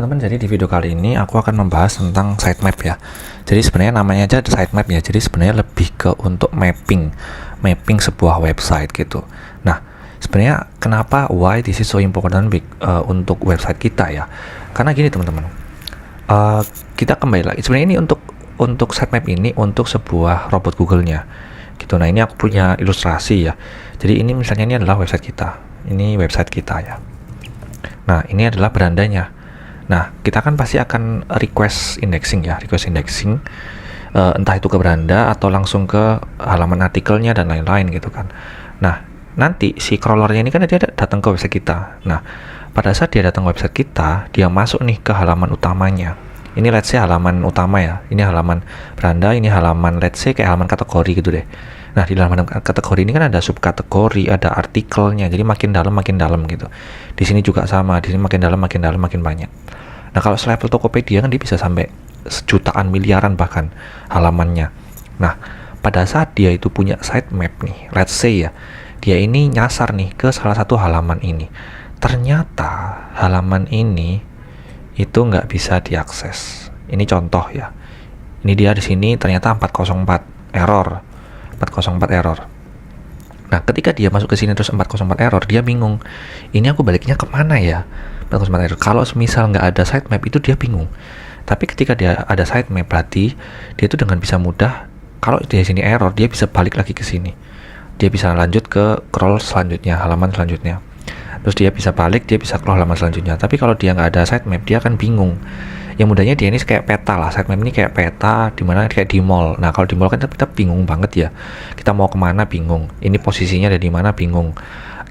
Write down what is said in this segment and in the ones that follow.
Teman-teman, jadi di video kali ini aku akan membahas tentang sitemap ya. Jadi sebenarnya namanya aja sitemap ya. Jadi sebenarnya lebih ke untuk mapping sebuah website gitu. Nah, sebenarnya kenapa why this is so important untuk website kita ya? Karena gini teman-teman, kita kembali lagi. Sebenarnya ini untuk sitemap ini untuk sebuah robot Google-nya gitu. Nah, ini aku punya ilustrasi ya. Jadi ini misalnya ini adalah website kita. Ini website kita ya. Nah, ini adalah berandanya. Nah, kita kan pasti akan request indexing, entah itu ke beranda atau langsung ke halaman artikelnya dan lain-lain gitu kan. Nah, nanti si crawlernya ini kan dia datang ke website kita. Nah, pada saat dia datang ke website kita, dia masuk nih ke halaman utamanya. Ini let's say halaman utama ya, ini halaman beranda, ini halaman let's say kayak halaman kategori gitu deh. Nah, di halaman kategori ini kan ada subkategori, ada artikelnya, jadi makin dalam gitu. Di sini juga sama, di sini makin dalam makin banyak. Nah, kalau selevel Tokopedia kan dia bisa sampai jutaan miliaran bahkan halamannya. Nah, pada saat dia itu punya sitemap nih, let's say ya, dia ini nyasar nih ke salah satu halaman ini. Ternyata halaman ini itu nggak bisa diakses. Ini contoh ya. Ini dia di sini ternyata 404 error. Nah, ketika dia masuk ke sini terus 404 error, dia bingung. Ini aku baliknya kemana ya? 404 error. Kalau misal nggak ada sitemap itu dia bingung. Tapi ketika dia ada sitemap berarti dia itu dengan bisa mudah, kalau di sini error, dia bisa balik lagi ke sini. Dia bisa lanjut ke scroll selanjutnya, halaman selanjutnya. Terus dia bisa balik, dia bisa scroll halaman selanjutnya. Tapi kalau dia nggak ada sitemap, dia akan bingung. Yang mudahnya dia ini kayak peta lah, sitemap ini kayak peta, dimana kayak di mall. Nah, kalau di mall kan kita bingung banget ya. Kita mau kemana bingung. Ini posisinya ada di mana bingung.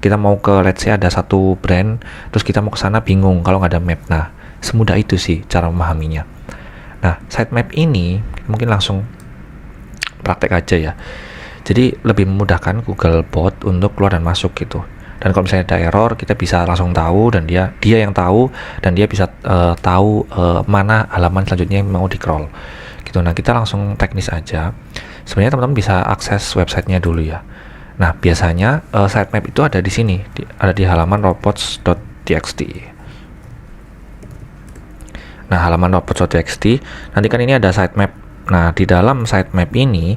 Kita mau ke let's say ada satu brand, terus kita mau ke sana bingung kalau nggak ada map. Nah, semudah itu sih cara memahaminya. Nah, sitemap ini mungkin langsung praktek aja ya. Jadi lebih memudahkan Google Bot untuk keluar dan masuk gitu. Dan kalau misalnya ada error, kita bisa langsung tahu dan dia yang tahu dan dia bisa tahu mana halaman selanjutnya yang mau di-crawl gitu. Nah, kita langsung teknis aja. Sebenarnya teman-teman bisa akses websitenya dulu ya. Nah, biasanya sitemap itu ada di sini, ada di halaman robots.txt. Nah, halaman robots.txt, nanti kan ini ada sitemap. Nah, di dalam sitemap ini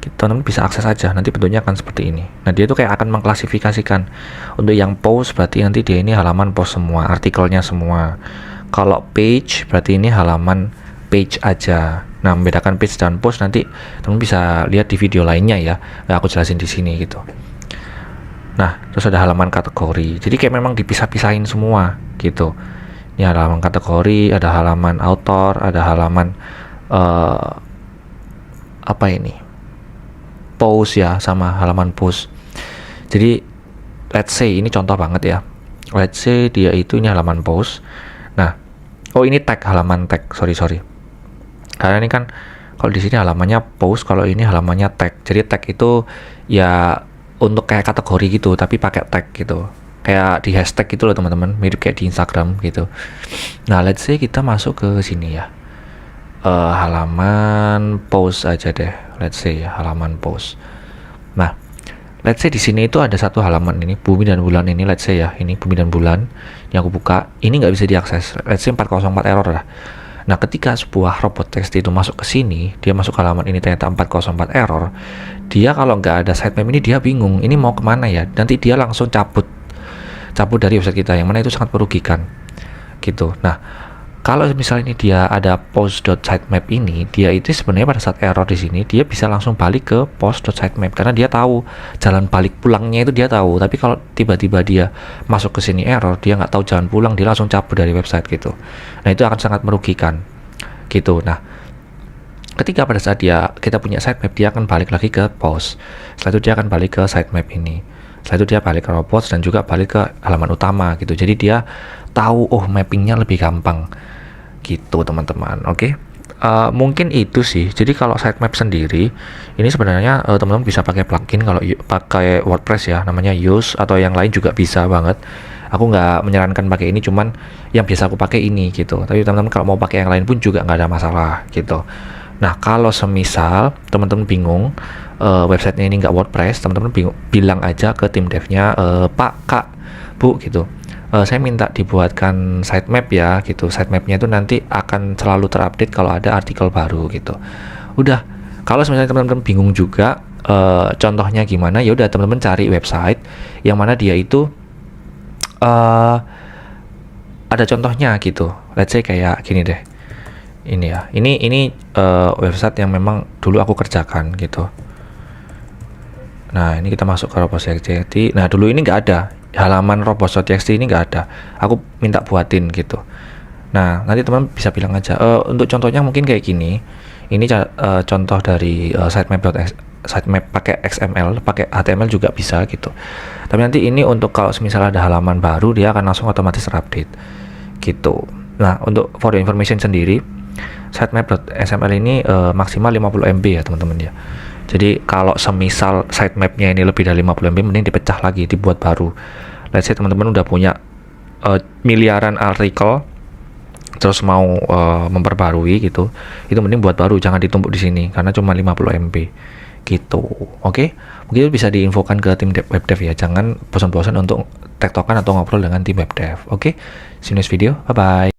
teman-teman bisa akses aja, nanti bentuknya akan seperti ini. Nah, dia tuh kayak akan mengklasifikasikan. Untuk yang post berarti nanti dia ini halaman post semua, artikelnya semua. Kalau page berarti ini halaman page aja. Nah, membedakan page dan post nanti teman bisa lihat di video lainnya ya. Nah, aku jelasin di sini gitu. Nah, terus ada halaman kategori. Jadi kayak memang dipisah-pisahin semua gitu. Ini ada halaman kategori, ada halaman author, ada halaman apa ini? Post ya, sama halaman post. Jadi let's say ini contoh banget ya. Let's say dia itu ini halaman post. Nah, oh ini tag, halaman tag. Sorry. Karena ini kan kalau di sini halamannya post, kalau ini halamannya tag. Jadi tag itu ya untuk kayak kategori gitu, tapi pakai tag gitu. Kayak di hashtag gitu loh teman-teman, mirip kayak di Instagram gitu. Nah, let's say kita masuk ke sini ya. Halaman post aja deh, let's say ya, halaman post. Nah, let's say di sini itu ada satu halaman ini, bumi dan bulan ini, let's say ya, ini bumi dan bulan yang aku buka, ini nggak bisa diakses, let's say 404 error lah. Nah, ketika sebuah robot text itu masuk ke sini, dia masuk ke halaman ini ternyata 404 error, dia kalau nggak ada sitemap ini dia bingung, ini mau kemana ya, nanti dia langsung cabut dari website kita, yang mana itu sangat merugikan gitu. Nah, kalau misalnya ini dia ada post.sitemap ini, dia itu sebenarnya pada saat error di sini dia bisa langsung balik ke post.sitemap karena dia tahu jalan balik pulangnya itu dia tahu. Tapi kalau tiba-tiba dia masuk ke sini error, dia nggak tahu jalan pulang, dia langsung cabut dari website gitu. Nah, itu akan sangat merugikan gitu. Nah, ketika pada saat kita punya sitemap, dia akan balik lagi ke post. Setelah itu dia akan balik ke sitemap ini. Setelah itu dia balik ke robots dan juga balik ke halaman utama gitu. Jadi dia tahu mappingnya lebih gampang gitu teman-teman. Oke. Mungkin itu sih. Jadi kalau sitemap sendiri ini sebenarnya teman-teman bisa pakai plugin. Kalau pakai WordPress ya, namanya Yoast, atau yang lain juga bisa banget. Aku nggak menyarankan pakai ini, cuman yang biasa aku pakai ini gitu. Tapi teman-teman kalau mau pakai yang lain pun juga nggak ada masalah gitu. Nah, kalau semisal teman-teman bingung websitenya ini nggak WordPress, teman-teman bilang aja ke tim devnya, Pak, Kak, Bu gitu. saya minta dibuatkan sitemap ya gitu. Sitemapnya itu nanti akan selalu terupdate kalau ada artikel baru gitu. Udah, kalau misalnya teman-teman bingung juga contohnya gimana, ya udah teman-teman cari website yang mana dia itu ada contohnya gitu. Let's say kayak gini deh. Ini ya. Ini website yang memang dulu aku kerjakan gitu. Nah, ini kita masuk ke robots.txt. Nah, dulu ini nggak ada. Halaman robots.txt ini nggak ada. Aku minta buatin gitu. Nah, nanti teman bisa bilang aja, untuk contohnya mungkin kayak gini. Ini contoh dari sitemap pakai XML, pakai HTML juga bisa gitu. Tapi nanti ini untuk kalau misalnya ada halaman baru, dia akan langsung otomatis terupdate gitu. Nah, untuk for your information sendiri, sitemap.xml ini maksimal 50 MB ya teman-teman ya. Jadi kalau semisal sitemapnya ini lebih dari 50 MB, mending dipecah lagi, dibuat baru. Let's say teman-teman udah punya miliaran artikel, terus mau memperbarui gitu, itu mending buat baru, jangan ditumpuk di sini karena cuma 50 MB gitu. Oke, mungkin bisa diinfokan ke tim webdev ya, jangan bosan-bosan untuk tektokan atau ngobrol dengan tim webdev. Oke, see you next video, bye bye.